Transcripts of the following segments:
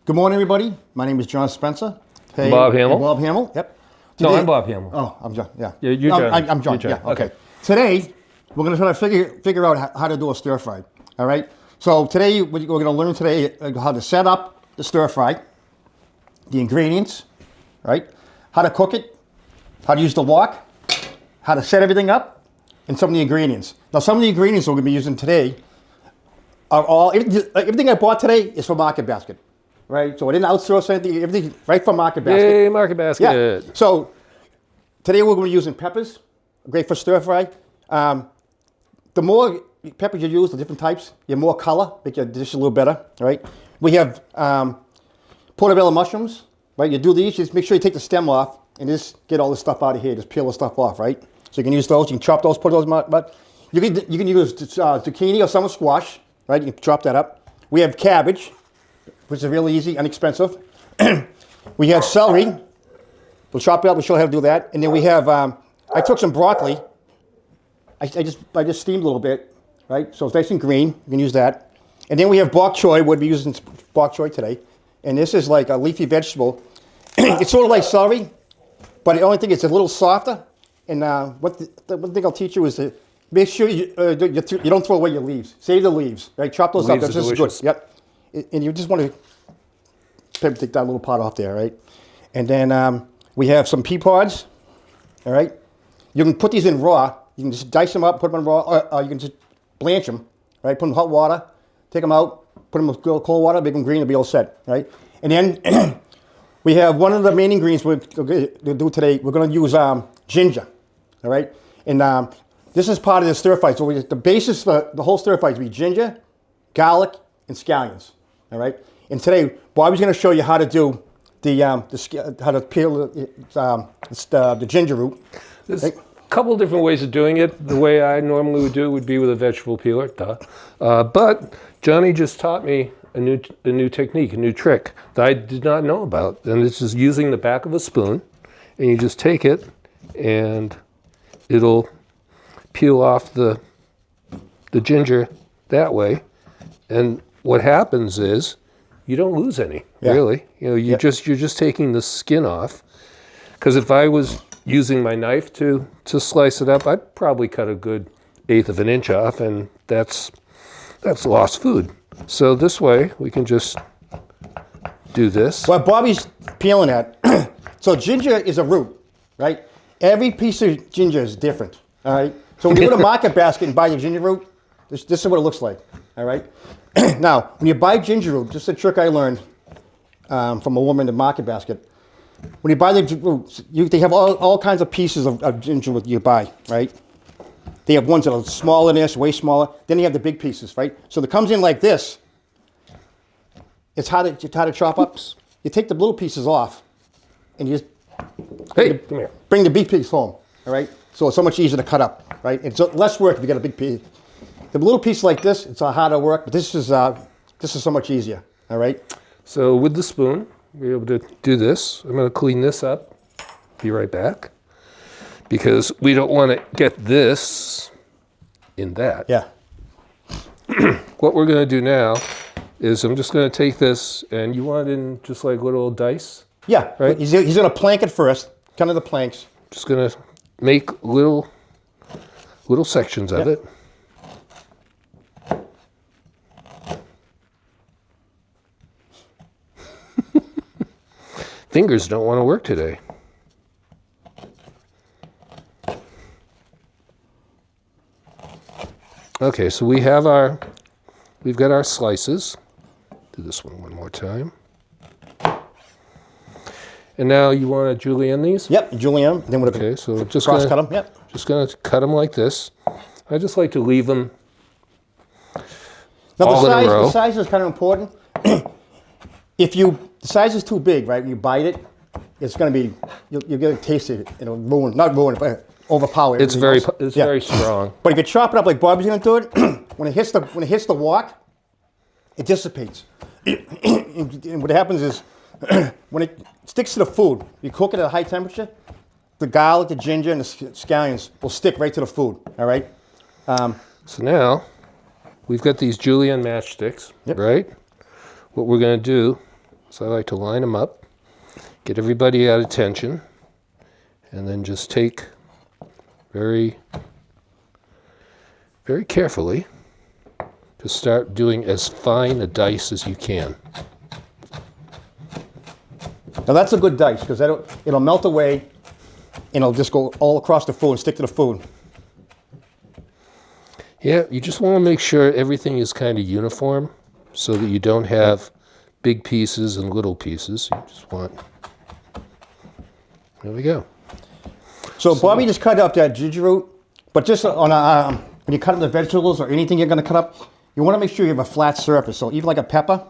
Good morning, everybody. My name is John Spencer. Hey, Bob Hamill. Bob Hamill. Yep. No, I'm Bob Hamill. Oh, I'm John. Yeah. You're John. I'm John. You're John. Yeah. Okay. Today we're going to try to figure out how to do a stir fry. All right. So today we're going to learn how to set up the stir fry, the ingredients, right? How to cook it, how to use the wok, how to set everything up, and some of the ingredients. Now, some of the ingredients we're going to be using today are everything I bought today is from Market Basket. Right, so I didn't outsource anything. Everything right from Market Basket. Yay, Market Basket. Yeah. So today we're going to be using peppers, great for stir fry. The more peppers you use, the different types, you have more color, make your dish a little better. Right. We have portobello mushrooms. Right. You do these. Just make sure you take the stem off and just get all this stuff out of here. Just peel the stuff off. Right. So you can use those. You can chop those. Put those. But you can use zucchini or summer squash. Right. You can chop that up. We have cabbage, which is really easy, inexpensive. We have celery. We'll chop it up. We'll show you how to do that. And then we have, I took some broccoli. I just steamed a little bit, right? So it's nice and green. You can use that. And then we have bok choy. We'll be using bok choy today. And this is like a leafy vegetable. It's sort of like celery, but the only thing it's a little softer. And one thing I'll teach you is to make sure you don't throw away your leaves. Save the leaves, right? Chop those up. This is good. Yep. And you just want to take that little part off there, right? And then we have some pea pods, all right? You can put these in raw. You can just dice them up, put them in raw, or you can just blanch them, right? Put them in hot water, take them out, put them in cold water, make them green, they'll be all set, right? And then we have one of the main ingredients we're going to do today. We're going to use ginger, all right? And this is part of the stir fry. So the basis for the whole stir fry is to be ginger, garlic, and scallions. All right, and today Bobby's going to show you how to do how to peel the ginger root. There's a couple different ways of doing it. The way I normally would do it would be with a vegetable peeler, but Johnny just taught me a new technique, a new trick that I did not know about, and this is using the back of a spoon, and you just take it, and it'll peel off the ginger that way, and what happens is you don't lose any, really. You know, you're just taking the skin off. Because if I was using my knife to slice it up, I'd probably cut a good 1/8 of an inch off, and that's lost food. So this way we can just do this. Well, Bobby's peeling that. So ginger is a root, right? Every piece of ginger is different. All right. So when you go to Market Basket and buy your ginger root, this is what it looks like. All right. Now, when you buy ginger root, just a trick I learned from a woman at Market Basket. When you buy the roots, they have all kinds of pieces of ginger root you buy, right? They have ones that are smaller than this, way smaller. Then you have the big pieces, right? So it comes in like this. It's how to chop up. You take the little pieces off, and you just Come here. Bring the big piece home, all right? So it's so much easier to cut up, right? It's less work if you got a big piece. The little piece like this, it's a harder work, but this is so much easier, all right? So with the spoon, we're able to do this. I'm going to clean this up. Be right back. Because we don't want to get this in that. Yeah. What we're going to do now is I'm just going to take this, and you want it in just like little dice? Yeah, right? He's going to plank it first, kind of the planks. Just going to make little sections of it. Fingers don't want to work today. Okay, so we've got our slices. Do this one more time. And now you want to julienne these? Yep, julienne. Then we're okay, so just cross cut them. Yep. Just going to cut them like this. I just like to leave them now all in a row. The size is kind of important. If the size is too big, right? When you bite it, it's going to be you're going to taste it. It'll not ruin it, but overpower it. It's very strong. But if you chop it up like Bobby's going to do it, when it hits the wok, it dissipates. And what happens is when it sticks to the food, you cook it at a high temperature, the garlic, the ginger, and the scallions will stick right to the food. All right. So now we've got these julienne matchsticks, right? What we're going to do So I like to line them up, get everybody at attention, and then just take very, very carefully to start doing as fine a dice as you can. Now that's a good dice because it'll melt away and it'll just go all across the food and stick to the food. Yeah, you just want to make sure everything is kind of uniform so that you don't have big pieces and little pieces. You just want... There we go. So Bobby just cut up that ginger root, but just on a, when you cut up the vegetables or anything you're going to cut up, you want to make sure you have a flat surface. So even like a pepper,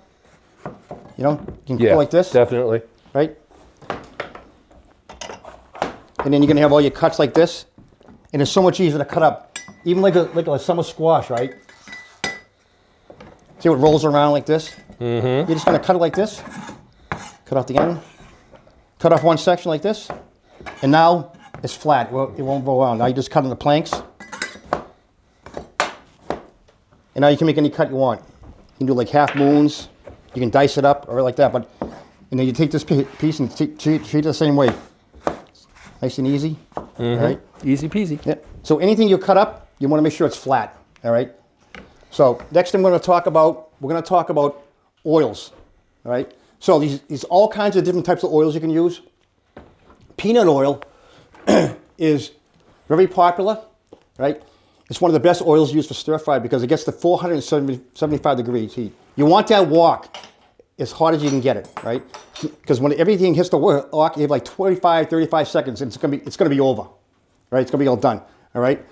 you know, you can go like this. Definitely. Right? And then you're going to have all your cuts like this. And it's so much easier to cut up. Even like a summer squash, right? See how it rolls around like this? Mm-hmm. You're just going to cut it like this. Cut off the end. Cut off one section like this. And now it's flat. Well, it won't roll around. Now you just cut in the planks. And now you can make any cut you want. You can do like half moons. You can dice it up or like that. But and then you take this piece and treat it the same way. Nice and easy. Mm-hmm. All right? Easy peasy. Yeah. So anything you cut up, you want to make sure it's flat. All right. So next thing we're going to talk about oils. All right. So these all kinds of different types of oils you can use. Peanut oil is very popular, right? It's one of the best oils used for stir fry because it gets to 475 degrees heat. You want that wok as hot as you can get it, right? Because when everything hits the wok, you have like 25, 35 seconds, and it's gonna be over, right? It's gonna be all done, all right?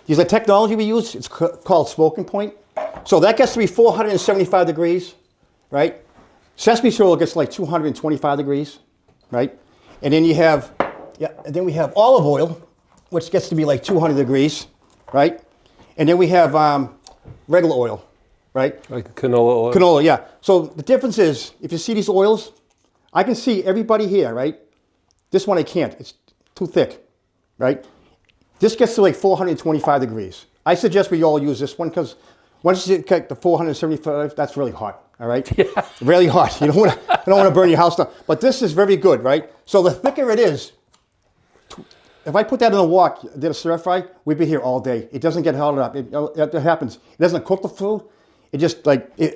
There's a technology we use. It's called smoking point. So that gets to be 475 degrees, right? Sesame oil gets like 225 degrees, right? And then we have olive oil, which gets to be like 200 degrees, right? And then we have regular oil, right? Like canola oil? Canola, yeah. So the difference is, if you see these oils, I can see everybody here, right? This one I can't. It's too thick, right? This gets to like 425 degrees. I suggest we all use this one because once you get to 475, that's really hot. All right, yeah. Really hot. You don't want to burn your house down. But this is very good, right? So the thicker it is, if I put that in a wok, did a stir fry, we'd be here all day. It doesn't get held up. It happens. It doesn't cook the food. It just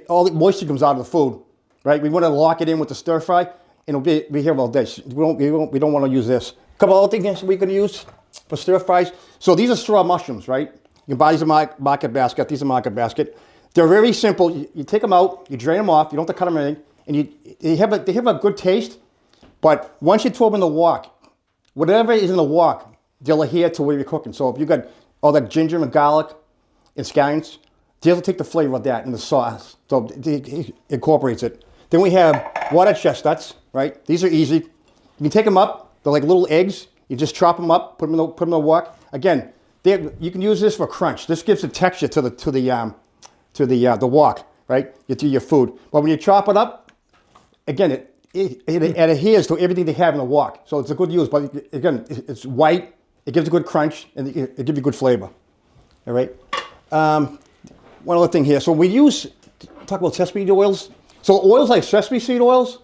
all the moisture comes out of the food, right? We want to lock it in with the stir fry, and it'll be here all day. We don't want to use this. A couple other things we can use for stir fries. So these are straw mushrooms, right? You can buy these in market basket. These are market basket. They're very simple. You take them out, you drain them off, you don't have to cut them anything, and they have a good taste, but once you throw them in the wok, whatever is in the wok, they'll adhere to where you're cooking. So if you got all that ginger and garlic and scallions, they'll take the flavor of that in the sauce. So it incorporates it. Then we have water chestnuts, right? These are easy. You can take them up, they're like little eggs. You just chop them up, put them in the wok. Again, you can use this for crunch. This gives a texture to the wok, right? To your food. But when you chop it up, again, it adheres to everything they have in the wok. So it's a good use. But again, it's white. It gives a good crunch, and it gives you good flavor. All right. One other thing here. So talk about sesame oils. So oils like sesame seed oils,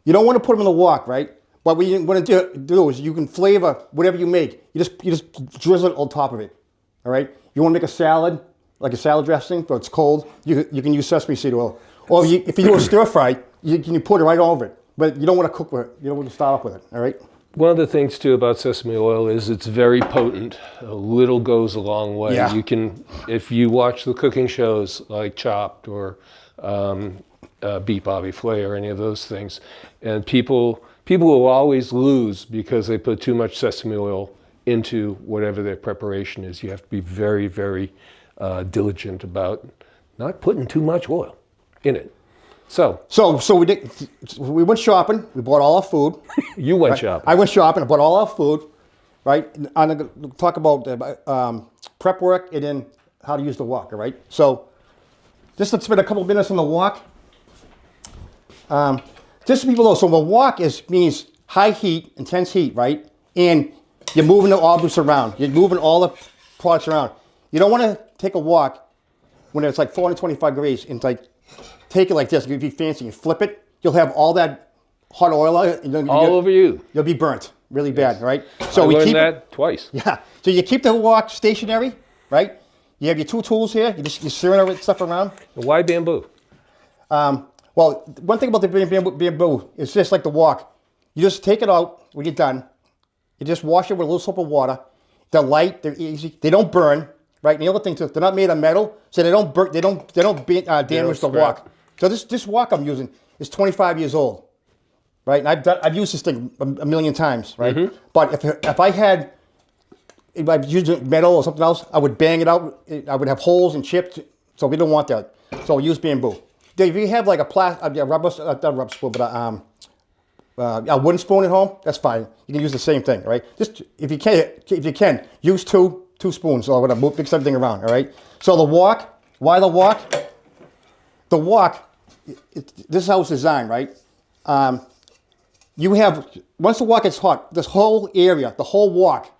you don't want to put them in the wok, right? But what you want to do is you can flavor whatever you make. You just drizzle it on top of it. All right. You want to make a salad, like a salad dressing, but it's cold. You can use sesame seed oil. Or if you do a stir fry, you can put it right over it. But you don't want to cook with it. You don't want to start off with it. All right. One of the things too about sesame oil is it's very potent. A little goes a long way. Yeah. You can, if you watch the cooking shows like Chopped or Beat Bobby Flay or any of those things, and people will always lose because they put too much sesame oil into whatever their preparation is. You have to be very, very diligent about not putting too much oil in it. So we went shopping. We bought all our food. You went right? shopping. I went shopping. I bought all our food. Right. I'm going to talk about prep work and then how to use the wok. All right. So just let's spend a couple minutes on the wok. Just so people know, so the wok means high heat, intense heat, right? And you're moving the objects around. You're moving all the products around. You don't want to take a wok when it's like 425 degrees and take it like this, if you fancy, you flip it, you'll have all that hot oil All over you. You'll be burnt really bad, right? So we learned that twice. Yeah. So you keep the wok stationary, right? You have your 2 tools here. You're stirring stuff around. Why bamboo? Well, one thing about the bamboo is just like the wok. You just take it out when you're done. You just wash it with a little soap and water. They're light. They're easy. They don't burn, right? And the other thing too, they're not made of metal, so they don't burn. They don't damage the wok. So this wok I'm using is 25 years old, right? And I've used this thing a million times, right? But if I used metal or something else, I would bang it out. I would have holes and chips, so we don't want that. So we use bamboo. If you have like a rubber spoon, but a wooden spoon at home, that's fine. You can use the same thing, right? Just if you can, use two spoons or whatever. Mix everything around, all right? So the wok, why the wok? The wok, this is how it's designed, right? You have, once the wok gets hot, this whole area, the whole wok,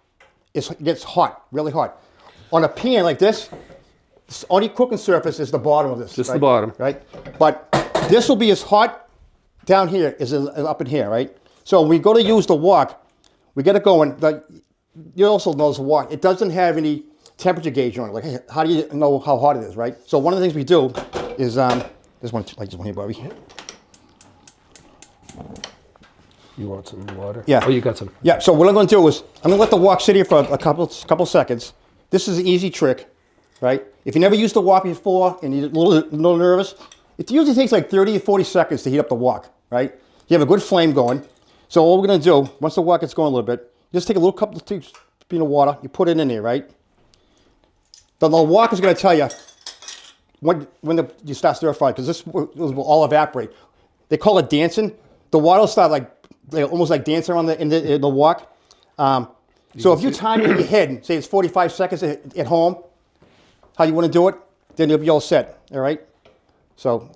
gets hot, really hot. On a pan like this, only cooking surface is the bottom of this. Just right? the bottom. Right? But this will be as hot down here as up in here, right? So when we go to use the wok, we get it going. You also know the wok, it doesn't have any temperature gauge on it. Like, hey, how do you know how hot it is, right? So one of the things we do is, this one here, Bobby. You want some water? Yeah. Oh, you got some. Yeah, so what I'm going to do is, I'm going to let the wok sit here for a couple seconds. This is an easy trick, right? If you never used the wok before and you're a little nervous, it usually takes like 30 to 40 seconds to heat up the wok, right? You have a good flame going. So what we're going to do, once the wok gets going a little bit, just take a little couple of teaspoons of water, you put it in there, right? The wok is going to tell you when you start stir frying, because this will all evaporate. They call it dancing. The water will start like almost like dancing around in the wok. So if you time it in your head, say it's 45 seconds at home, how you want to do it, then you'll be all set, all right? So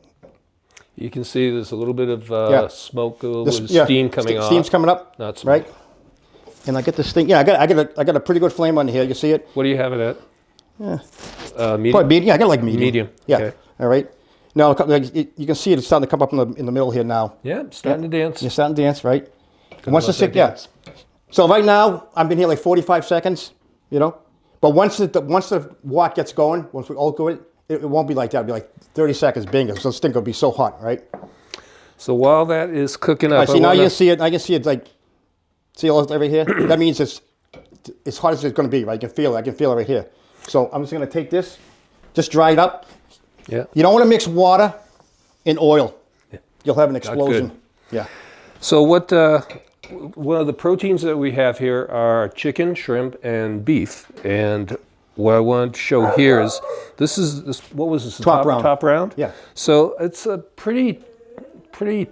you can see there's a little bit of smoke, a little bit of steam coming off. Steam's coming up, not smoke. right? And I get this thing. Yeah, I got a pretty good flame on here. You see it? What do you have it at? Yeah. Medium. Yeah, I got it like medium. Medium. Yeah. Okay. All right. Now you can see it's starting to come up in the middle here now. Yeah, starting to dance. You're starting to dance, right? Once the So right now I've been here like 45 seconds, you know. But once the wok gets going, once we all go it won't be like that. It'll be like 30 seconds, bingo. So this thing will be so hot, right? So while that is cooking up, see, now you can see it. I can see it like, see all over here? That means it's hot as it's going to be, right? I can feel it. I can feel it right here. So I'm just going to take this, just dry it up. Yeah. You don't want to mix water and oil. Yeah. You'll have an explosion. Good. Yeah. So what? One of the proteins that we have here are chicken, shrimp, and beef. And what I want to show here is this. What was this? Top round. Top round. Yeah. So it's a pretty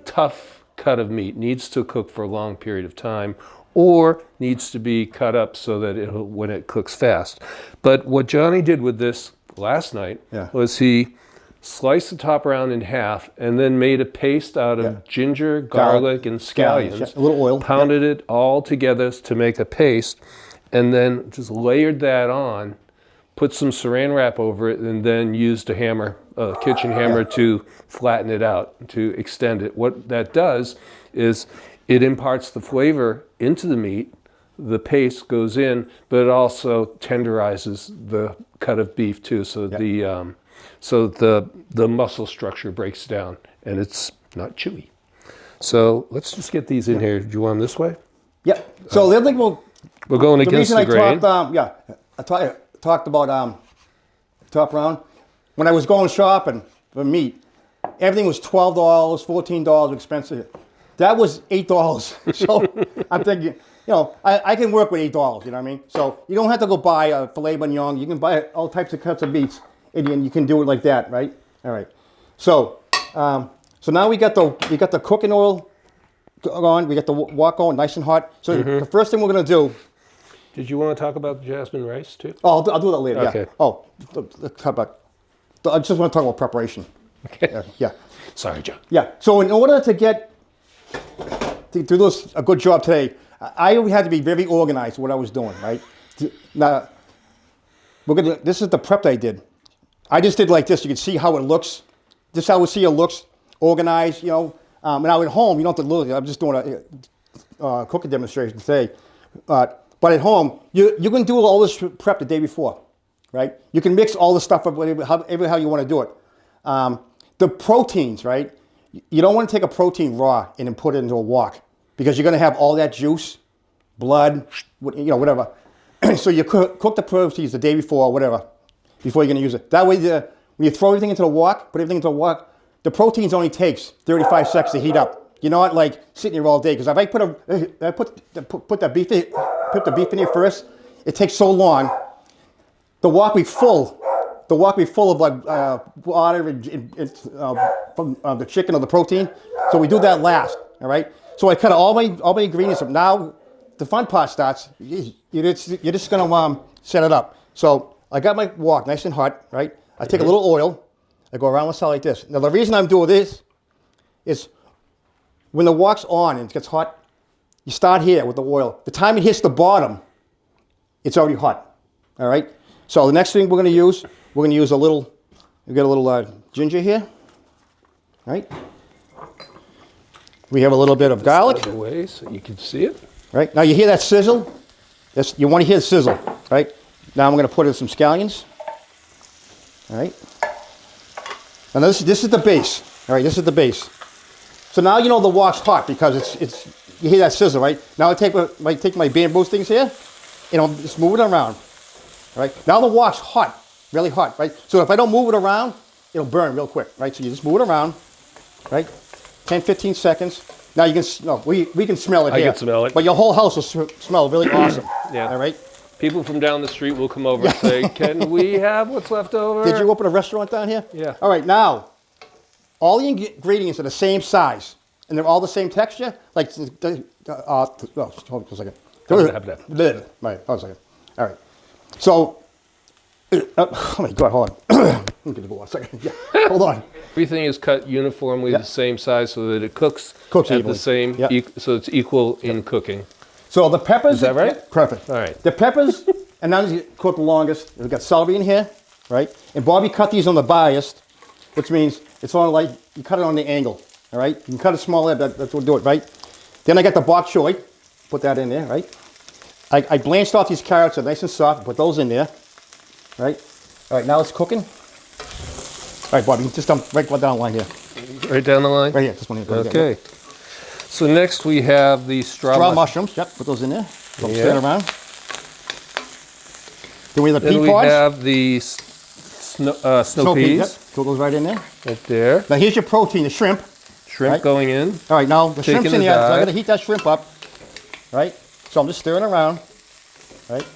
tough cut of meat. Needs to cook for a long period of time, or needs to be cut up so that when it cooks fast. But what Johnny did with this last night was he sliced the top round in half and then made a paste out of ginger, garlic, and scallions. A little oil. Pounded it all together to make a paste, and then just layered that on, put some saran wrap over it, and then used a hammer, a kitchen hammer, to flatten it out, to extend it. What that does is it imparts the flavor into the meat. The paste goes in, but it also tenderizes the cut of beef too, so the muscle structure breaks down and it's not chewy. So let's just get these in here. Do you want them this way? Yeah. So the other thing we're going against the grain. I talked about top round. When I was going shopping for meat, everything was $12, $14 expensive. That was $8. So I'm thinking, I can work with $8, you know what I mean? So you don't have to go buy a filet mignon. You can buy all types of cuts of meats, and you can do it like that, right? All right. So now we got the cooking oil on. We got the wok on, nice and hot. So the first thing we're gonna do. Did you want to talk about the jasmine rice too? Oh, I'll do that later. Okay. Yeah. Oh, I just want to talk about preparation. Okay. Yeah. Sorry, John. Yeah. So in order to do this a good job today, I had to be very organized what I was doing, right? Now, this is the prep that I did. I just did like this. You can see how it looks This is how we see it looks organized, you know. Now at home, you don't have to look. I'm just doing a cooking demonstration today. But at home, you can do all this prep the day before, right? You can mix all the stuff up how you want to do it. The proteins, right? You don't want to take a protein raw and then put it into a wok because you're going to have all that juice, blood, you know, whatever. So you cook the proteins the day before, or whatever, before you're going to use it. That way, when you throw everything into the wok, put everything into the wok, the proteins only takes 35 seconds to heat up. You're not like sitting here all day because if I put the beef in here first, it takes so long. The wok will be full. The wok will be full of like water from the chicken or the protein. So we do that last. All right. So I cut all my ingredients up. Now the fun part starts. You're just gonna set it up. So I got my wok nice and hot. Right. I take a little oil. I go around the side like this. Now the reason I'm doing this is when the wok's on and it gets hot, you start here with the oil. The time it hits the bottom, it's already hot. All right. So the next thing we're going to use a little. We got a little ginger here. All right. We have a little bit of garlic. Out of the way so you can see it. Right. Now you hear that sizzle. You want to hear the sizzle. Right. Now I'm going to put in some scallions. All right. Now this is the base. All right, this is the base. So now you know the wok's hot because it's you hear that sizzle, right? Now I take my bamboo things here, and I'll just move it around. All right. Now the wok's hot, really hot, right? So if I don't move it around, it'll burn real quick, right? So you just move it around, right? 10, 15 seconds. Now you can we can smell it here. I can smell it. But your whole house will smell really awesome. Yeah. All right. People from down the street will come over and say, "Can we have what's left over?" Did you open a restaurant down here? Yeah. All right, now, all the ingredients are the same size, and they're all the same texture. Like, hold on a second. Right, hold on a second. All right. So, oh my God, hold on. Let me get the 1 second. Yeah. Hold on. Everything is cut uniformly the same size so that it cooks at evenly. the same, so it's equal in cooking. So the peppers. Is that right? Perfect. All right. The peppers, and now you cook the longest. We've got celery in here, right? And Bobby cut these on the biased, which means it's on like, you cut it on the angle, all right? You can cut it smaller, that's what we'll do it, right? Then I got the bok choy, put that in there, right? I blanched off these carrots, they're nice and soft, put those in there, right? All right, now it's cooking. All right, Bobby, just dump right down the line here. Right down the line? Right here, this one here. Okay. So next we have the straw mushrooms. Yep, put those in there. Stir it around. Then we have the pea Then we pods. have the snow peas. Yep. Put those right in there. Right there. Now here's your protein, the shrimp. Shrimp right? Going in. All right, now the shrimp's Taking in the here, so I dye. gotta heat that shrimp up. Right? So I'm just stirring around. Right?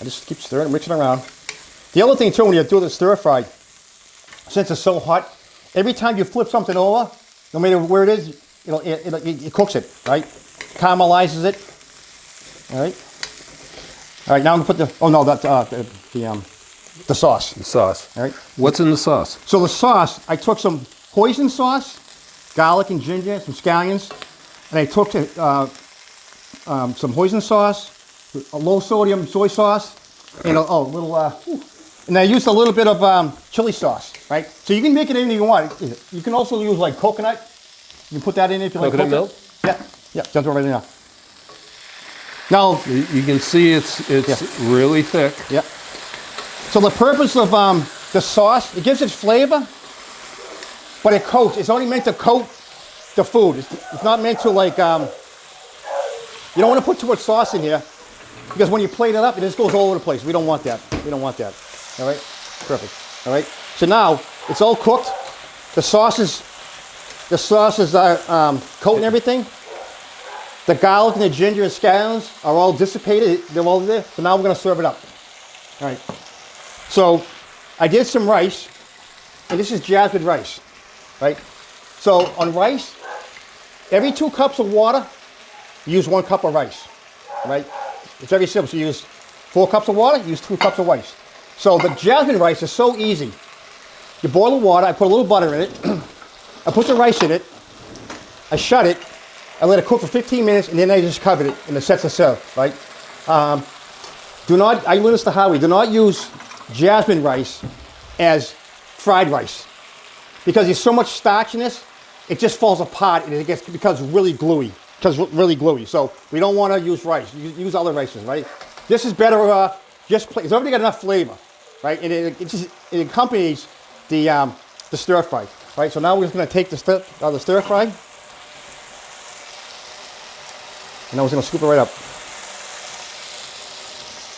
I just keep stirring, mixing around. The other thing too, when you do the stir fry, since it's so hot, every time you flip something over, no matter where it is, it cooks it, right? Caramelizes it. All right. All right. Now I'm gonna put the sauce. The sauce. All right. What's in the sauce? So the sauce, I took some hoisin sauce, garlic and ginger, some scallions, and I took some hoisin sauce, a low sodium soy sauce, and and I used a little bit of chili sauce, right? So you can make it anything you want. You can also use like coconut. You can put that in if you like Coconut milk? Yeah, jump right in now. Now, You can see it's really thick. yeah. So the purpose of the sauce, it gives it flavor, but it coats. It's only meant to coat the food. It's not meant to like, you don't want to put too much sauce in here because when you plate it up, it just goes all over the place. We don't want that. We don't want that. All right? Perfect. All right? So now it's all cooked. The sauce is coating everything. The garlic and the ginger and scallions are all dissipated. They're all there. So now we're going to serve it up. All right. So I did some rice, and this is jasmine rice, right? So on rice, every 2 cups of water, use 1 cup of rice, right? It's very simple. So you use 4 cups of water, use 2 cups of rice. So the jasmine rice is so easy. You boil the water, I put a little butter in it, I put the rice in it, I shut it, I let it cook for 15 minutes, and then I just covered it, and it sets to serve, right? I learned this the hard way, do not use jasmine rice as fried rice. because there's so much starch in this, it just falls apart and it becomes really gluey. So we don't want to use rice. Use other rices, right? This is better just plain. It's already got enough flavor, right? And it accompanies the stir fry, right? So now we're just going to take the stir fry, and now we're going to scoop it right up.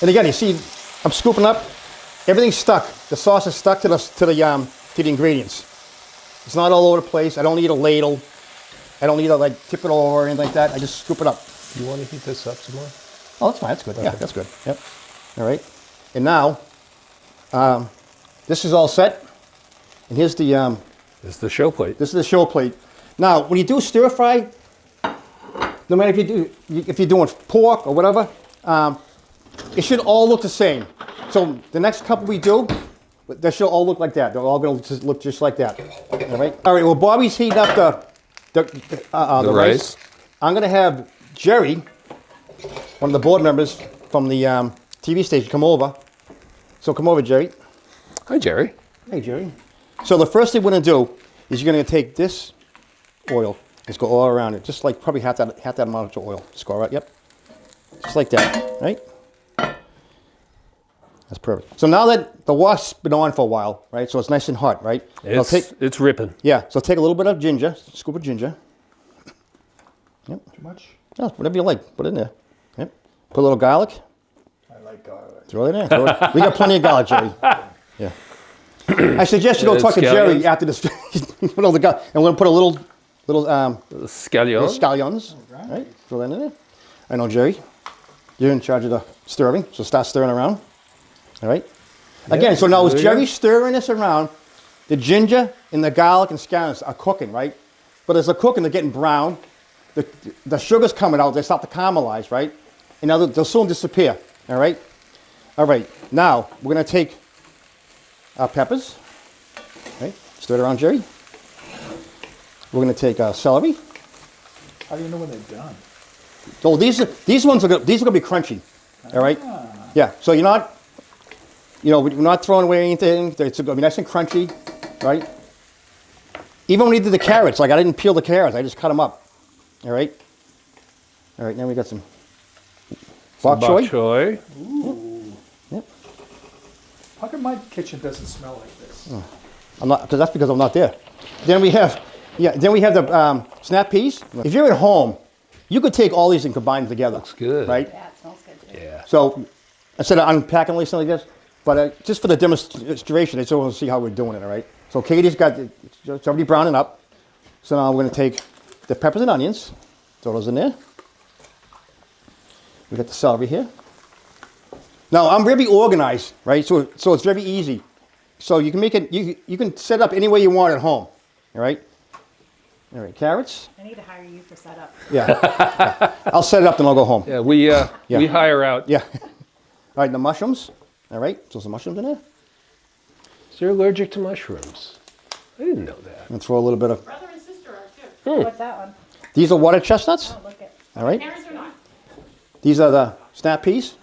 And again, you see, I'm scooping up. Everything's stuck. The sauce is stuck to the ingredients. It's not all over the place. I don't need a ladle. I don't need to like tip it over or anything like that. I just scoop it up. You want to heat this up some more? Oh, that's fine. That's good. Okay. Yeah, that's good. Yep. All right. And now, this is all set. And here's the This is the show plate. This is the show plate. Now, when you do stir fry, no matter if you're doing pork or whatever, it should all look the same. So the next couple we do, they should all look like that. They're all going to look just like that. All right. All right. Well, Bobby's heating up the rice. I'm going to have Jerry, one of the board members from the TV station, come over. So come over, Jerry. Hi, Jerry. Hey, Jerry. So the first thing we're going to do is you're going to take this oil, just go all around it, just like probably half that amount of oil. Just go right, yep, just like that, right? That's perfect. So now that the wok's been on for a while, right? So it's nice and hot, right? It's ripping. Yeah. So take a little bit of ginger, scoop of ginger. Yep. Too much? No, whatever you like, put it in there. Yep. Put a little garlic. I like garlic. Throw it in there. We got plenty of garlic, Jerry. Yeah. I suggest you don't talk to Jerry scallions? after this. Put all the garlic, and we're gonna put a little Scallion. scallions. Right. Throw that in there. I know, Jerry. You're in charge of the stirring, so start stirring around. All right. Again, so now as Jerry's stirring this around, the ginger and the garlic and scallions are cooking, right? But as they're cooking, they're getting brown. The sugar's coming out. They start to caramelize, right? And now they'll soon disappear. All right. All right. Now we're gonna take our peppers. Right. Stir it around, Jerry. We're gonna take celery. How do you know when they're done? So these ones are gonna be crunchy. All right. Yeah. So you're not. We're not throwing away anything. It's going to be nice and crunchy, right? Even when we did the carrots, like I didn't peel the carrots. I just cut them up. All right. All right, now we got some bok choy. choy. Ooh. Yep. How come my kitchen doesn't smell like this? I'm not, because that's because I'm not there. Then we have the snap peas. If you're at home, you could take all these and combine them together. Looks good. Right? Yeah, it smells good too. Yeah. So instead of unpacking like something like this, but just for the demonstration, it's all to see how we're doing it, all right? So Katie's got, it's already browning up. So now we're going to take the peppers and onions, throw those in there. We got the celery here. Now I'm really organized, right? So it's very easy. So you can make it, you can set it up any way you want at home, all right? All right, carrots. I need to hire you for setup. Yeah. I'll set it up and I'll go home. Yeah, we hire out. Yeah. All right, the mushrooms. All right, so some mushrooms in there. So you're allergic to mushrooms? I didn't know that. And throw a little bit of, Brother and sister are too. What's that one? these are water chestnuts. Oh, look at. All right. Parents are not. These are the snap peas.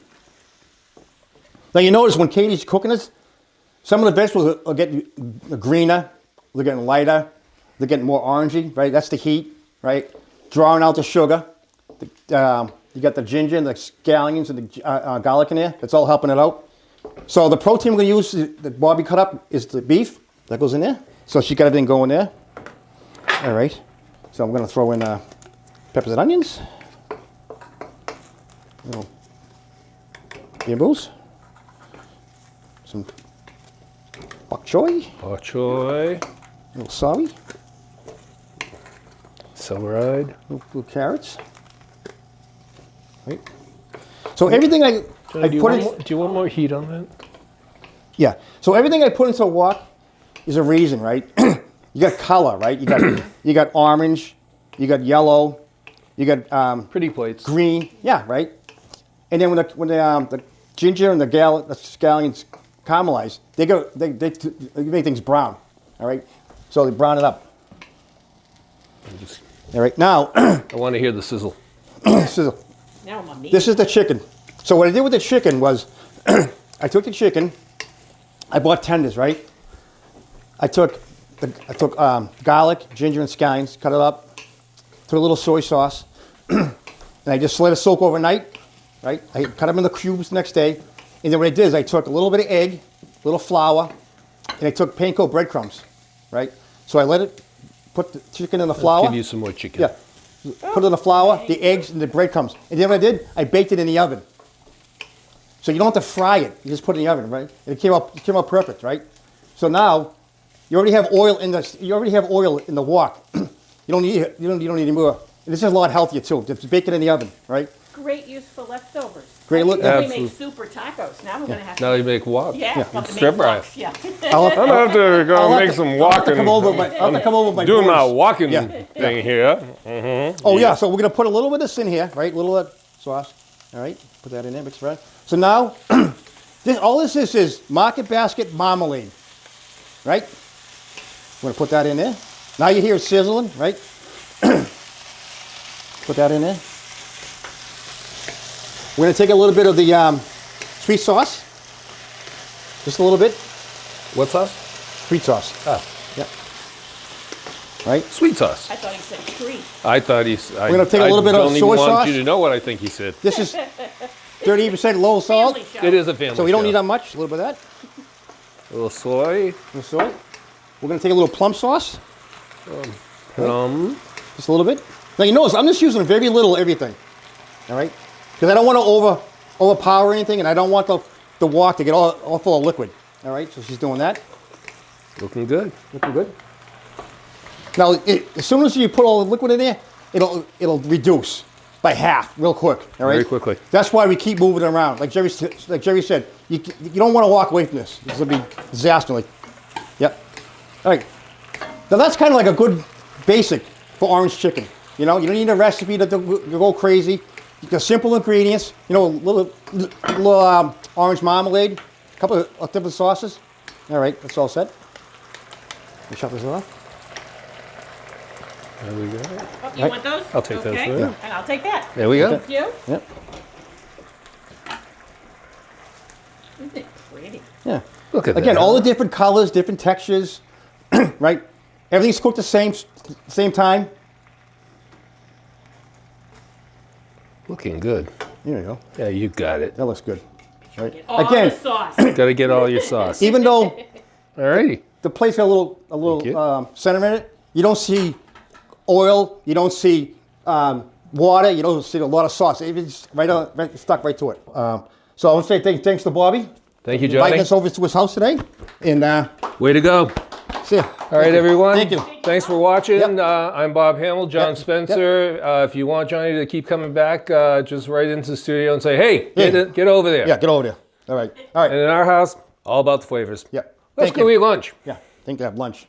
Now you notice when Katie's cooking this, some of the vegetables are getting greener, they're getting lighter, they're getting more orangey, right? That's the heat, right? Drawing out the sugar. You got the ginger and the scallions and the garlic in there. That's all helping it out. So the protein we're going to use that Bobby cut up is the beef. That goes in there. So she got everything going there. All right. So I'm going to throw in peppers and onions. Little gimbals. Some bok choy. Bok choy. Little celery. Celery. Little carrots. Right. So everything I Do you want more heat on that? Yeah. So everything I put into a wok is a reason, right? You got color, right? You got orange, you got yellow, you got Pretty plates. green. Yeah, right. And then when the ginger and the scallions caramelize, they make things brown. All right. So they brown it up. All right. Now I want to hear the sizzle. sizzle. Now I'm on meat. This is the chicken. So what I did with the chicken was, I took the chicken, I bought tenders, right? I took I took garlic, ginger, and scallions, cut it up, put a little soy sauce, and I just let it soak overnight, right? I cut them in the cubes the next day, and then what I did is I took a little bit of egg, a little flour, and I took panko breadcrumbs, right? So I let it, put the chicken in the flour. Give you some more chicken. Yeah. Put it in the flour, the eggs, and the breadcrumbs. And then what I did, I baked it in the oven. So you don't have to fry it. You just put it in the oven, right? And it came out perfect, right? So now you already have oil in the wok. you don't need any more. And this is a lot healthier too. Just bake it in the oven, right? Great use for leftovers. Great look. We Absolutely. make super tacos. Now we're gonna have Now to. you make what? Yeah, we'll have to Stir make fry. wok, Yeah. I'll I'm gonna have to go I'll have make to- some I'll have to walking. come over with my, I'll have to come over with my Doing my boys. walking Yeah. thing here. Oh yeah, so we're gonna put a little bit of this in here, right? A little of that sauce. All right, put that in there, mix it right. So now, all this is Market Basket marmalade, right? We're gonna put that in there. Now you hear it sizzling, right? Put that in there. We're gonna take a little bit of the sweet sauce, just a little bit. What sauce? Sweet sauce. Ah, Yeah. Right. sweet sauce. I thought he said tree. I thought he's. We're gonna take a little bit of don't soy even want sauce. you to know what I think he said. This is 38% low salt, Family show. It is a family. so we don't show. need that much. A little bit of that. A little soy. The soy. We're gonna take a little plum sauce, just a little bit. Now you notice I'm just using very little everything, all right? Because I don't want to overpower anything, and I don't want the wok to get all full of liquid. All right, so she's doing that. Looking good. Looking good. Now, as soon as you put all the liquid in there, it'll reduce by half real quick. All right. Very quickly. That's why we keep moving it around. Like Jerry said, you don't want to walk away from this. This will be disaster. Yep. All right. Now that's kind of like a good basic for orange chicken. You know, you don't need a recipe to go crazy. You got simple ingredients. You know, a little orange marmalade, a couple of different sauces. All right, that's all set. You shut this off. There we go. Oh, you want those? I'll take those, Okay. yeah. And I'll take that. There we go. Thank you. Yep. Isn't it pretty? Yeah. Look at Again, that. all the different colors, different textures, right? Everything's cooked the same time. Looking good. There you go. Yeah, you got it. That looks good. Right. All Again, the sauce. Got to get all your sauce. even though Alrighty. the plate's got a Thank you. little center in it, you don't see oil, you don't see water, you don't see a lot of sauce. It's stuck right to it. So I want to say thanks to Bobby. Thank you, Inviting Johnny. us over to his house today. And Way to go. see ya. All right, everyone. Thank you. Thanks for watching. Yep. I'm Bob Hamill, John Yep. Spencer. If you want Johnny to keep coming back, just right into the studio and say, hey, Yeah. get over there. Yeah, get over there. All right. All And right. in our house, all about the flavors. Yeah. Let's Thank go you. eat lunch. Yeah. Think I have lunch.